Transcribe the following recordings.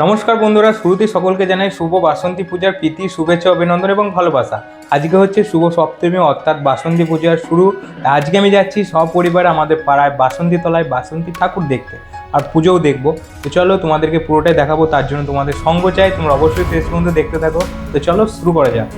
নমস্কার বন্ধুরা, শুরুতে সকলকে জানাই শুভ বাসন্তী পূজার প্রীতি, শুভেচ্ছা, অভিনন্দন এবং ভালোবাসা। আজকে হচ্ছে শুভ সপ্তমী অর্থাৎ বাসন্তী পূজার শুরু। আজকে আমি যাচ্ছি সপরিবারে আমাদের পাড়ায় বাসন্তী তলায় বাসন্তী ঠাকুর দেখতে, আর পুজোও দেখবো। তো চলো তোমাদেরকে পুরোটাই দেখাবো, তার জন্য তোমাদের সঙ্গ চাই। তোমরা অবশ্যই শেষ পর্যন্ত দেখতে থাকো। তো চলো শুরু করা যাক।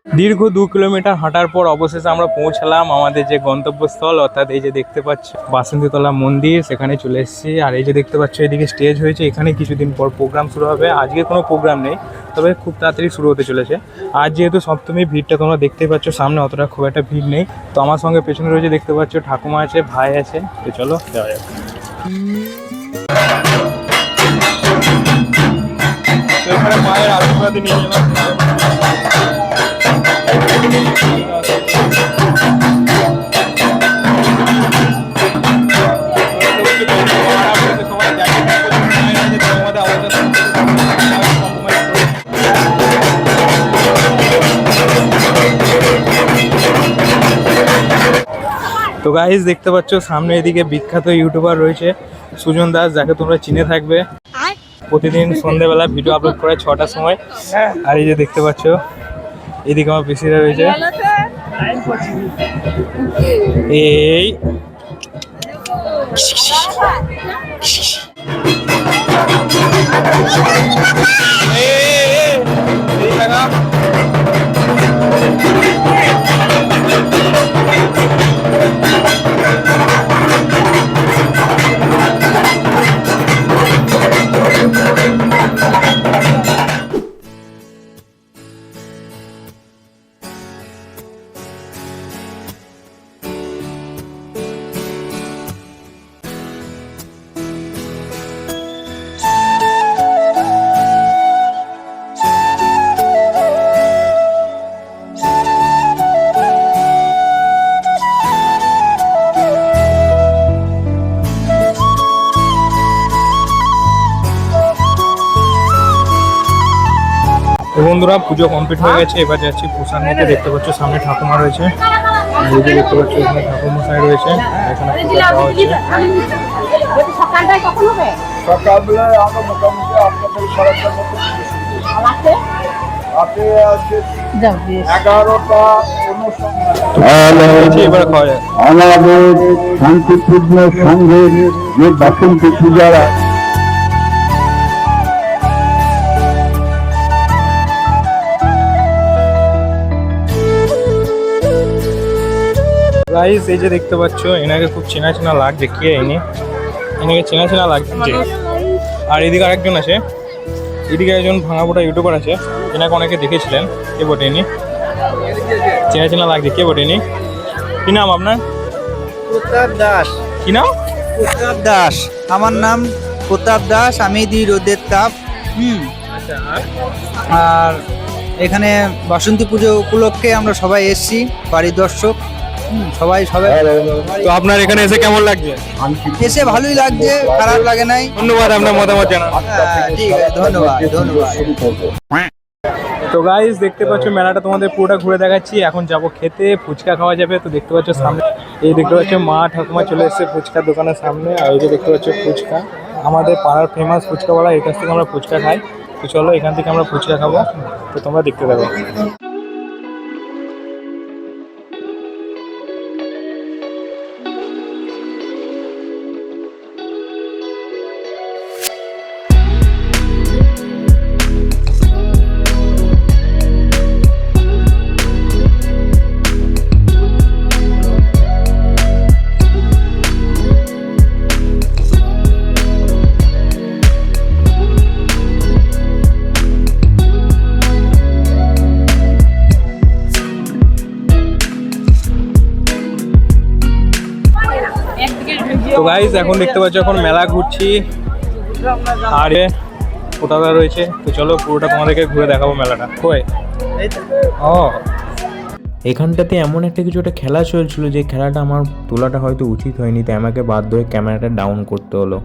দীর্ঘ 2 কিলোমিটার হাঁটার পর অবশেষে আমরা পৌঁছালাম আমাদের যে গন্তব্যস্থল, অর্থাৎ এই যে দেখতে পাচ্ছ বাসন্তীতলা মন্দির, সেখানে চলে এসেছি। আর এই যে দেখতে পাচ্ছ এদিকে স্টেজ হয়েছে, এখানে কিছুদিন পর প্রোগ্রাম শুরু হবে। আজকে কোনো প্রোগ্রাম নেই, তবে খুব তাড়াতাড়ি শুরু হতে চলেছে। আজ যেহেতু সপ্তমী, ভিড়টা তোমরা দেখতেই পাচ্ছ, সামনে অতটা খুব একটা ভিড় নেই। তো আমার সঙ্গে পেছনে রয়েছে দেখতে পাচ্ছ ঠাকুমা আছে, ভাই আছে। তো চলো যাওয়া যাক। তো এখানে মায়ের আশীর্বাদে নিয়ে গেলাম। তো গাইস দেখতে পাচ্ছ সামনে এদিকে বিখ্যাত ইউটিউবার রয়েছে সুজন দাস, যাকে তোমরা চিনে থাকবে। প্রতিদিন সন্ধ্যেবেলা ভিডিও আপলোড করে 6টার সময়। আর এই যে দেখতে পাচ্ছ এদিকে আমার পিসিরা রয়েছে। এই বন্ধুরা, পুজো কমপ্লিট হয়ে গেছে, এবার যাচ্ছি প্রসাদ নিতে। দেখতে পাচ্ছ সামনে ঠাকুমা রয়েছে, দেখতে পাচ্ছ এখানে ঠাকুরমশাই রয়েছে, এখানে পূজা দেওয়া হচ্ছে। সকালটায় কখন হবে? সকালবেলা আমরা মোটামুটি আপনাদের 11টা এবার খাওয়া যায়। আমাদের শান্তিপূর্ণ সংঘের যে বাসন্তী পূজারা গাইস এই যে দেখতে পাচ্ছ এনাকে খুব চেনা চেনা লাগছে। কে ইনি? এনাকে চেনা চেনা লাগছে। আর এদিকে আরেকজন আছে, এদিকে একজন ভাঙাপোটা ইউটিউবার আছে, এনাকে অনেকে দেখেছিলেন। কে বটে ইনি? চেনা চেনা লাগছে। কে বটে ইনি? কি নাম আপনার? প্রতাপ দাস। কি নাম? প্রতাপ দাস। আমার নাম প্রতাপ দাস। আমি দিই রোদের তাপ। আচ্ছা। আর এখানে বাসন্তী পুজো উপলক্ষে আমরা সবাই এসেছি, বাড়ির দর্শক। সবাই তো আপনার এখানে এসে কেমন লাগছে? এসে ভালোই লাগছে, খারাপ লাগে নাই। ধন্যবাদ আপনার মতামত জানান। ঠিক আছে, ধন্যবাদ। তো গাইস দেখতে পাচ্ছ মেলাটা তোমাদের পুরোটা ঘুরে দেখাচ্ছি। এখন যাব খেতে, ফুচকা খাওয়া যাবে। তো দেখতে পাচ্ছ সামনে এই দেখতে পাচ্ছ মা ঠাকুমা চলে এসেছে ফুচকার দোকানের সামনে। আর এই যে দেখতে পাচ্ছ ফুচকা, আমাদের পাড়ার ফেমাস ফুচকাওয়ালা, এর কাছ থেকে আমরা ফুচকা খাই। তো চলো এখান থেকে আমরা ফুচকা খাবো। তো তোমরা দেখতে থাকো। তো গাইস এখন দেখতে পাচ্ছ এখন মেলা ঘুরছি, আর কোথাও রয়েছে। তো চলো পুরোটা তোমাদেরকে ঘুরে দেখাবো মেলাটা। কই ও এখানটাতে এমন একটা কিছু একটা খেলা চলছিল, যে খেলাটা আমার তোলাটা হয়তো উচিত হয়নি, তাই আমাকে বাধ্য হয়ে ক্যামেরাটা ডাউন করতে হলো।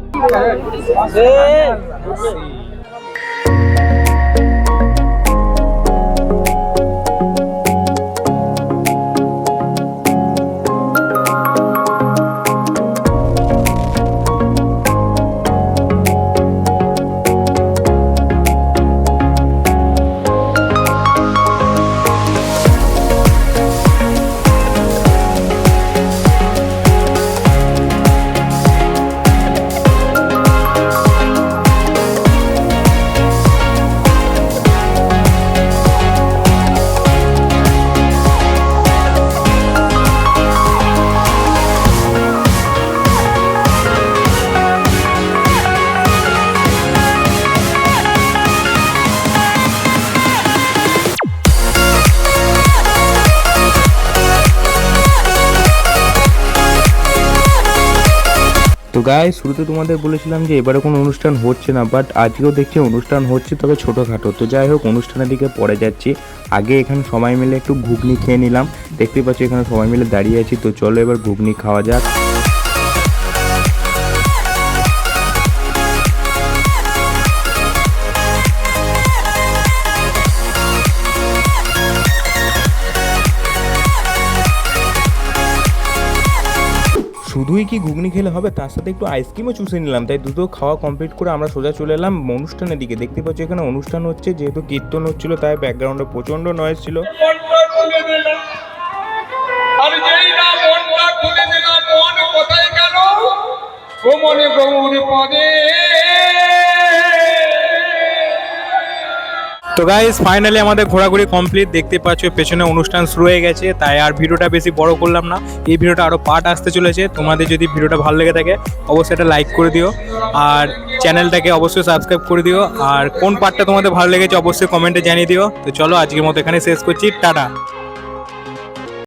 গাইস, শুরুতে তোমাদের বলেছিলাম যে এবারে কোনো অনুষ্ঠান হচ্ছে না, বাট আজকেও দেখছি অনুষ্ঠান হচ্ছে, তবে ছোটোখাটো। তো যাই হোক, অনুষ্ঠানের দিকে পরে যাচ্ছি। আগে এখানে সবাই মিলে একটু ঘুগনি খেয়ে নিলাম। দেখতে পাচ্ছি এখানে সবাই মিলে দাঁড়িয়ে আছি। তো চলো এবার ঘুগনি খাওয়া যাক। শুধুই কি ঘুগনি খেলে হবে, তার সাথে একটু আইসক্রিমও চুষে নিলাম। তাই দুটো খাওয়া কমপ্লিট করে আমরা সোজা চলে এলাম অনুষ্ঠানের দিকে। দেখতে পাচ্ছি এখানে অনুষ্ঠান হচ্ছে, যেহেতু কীর্তন হচ্ছিল তাই ব্যাকগ্রাউন্ডে প্রচণ্ড নয়েজ ছিল। আর যেই না মনটা খুলে দিলাম, মন কোথায় গেল? ও মনে গৌর পদে। তো গাইস, ফাইনালি আমাদের ঘোরাঘুরি কমপ্লিট। দেখতে পাচ্ছ পেছনে অনুষ্ঠান শুরু হয়ে গেছে, তাই আর ভিডিওটা বেশি বড় করলাম না। এই ভিডিওটা আরও পার্ট আসতে চলেছে। তোমাদের যদি ভিডিওটা ভালো লেগে থাকে অবশ্যই একটা লাইক করে দিও, আর চ্যানেলটাকে অবশ্যই সাবস্ক্রাইব করে দিও। আর কোন পার্টটা তোমাদের ভালো লেগেছে অবশ্যই কমেন্টে জানিয়ে দিও। তো চলো আজকের মতো এখানে শেষ করছি, টাটা।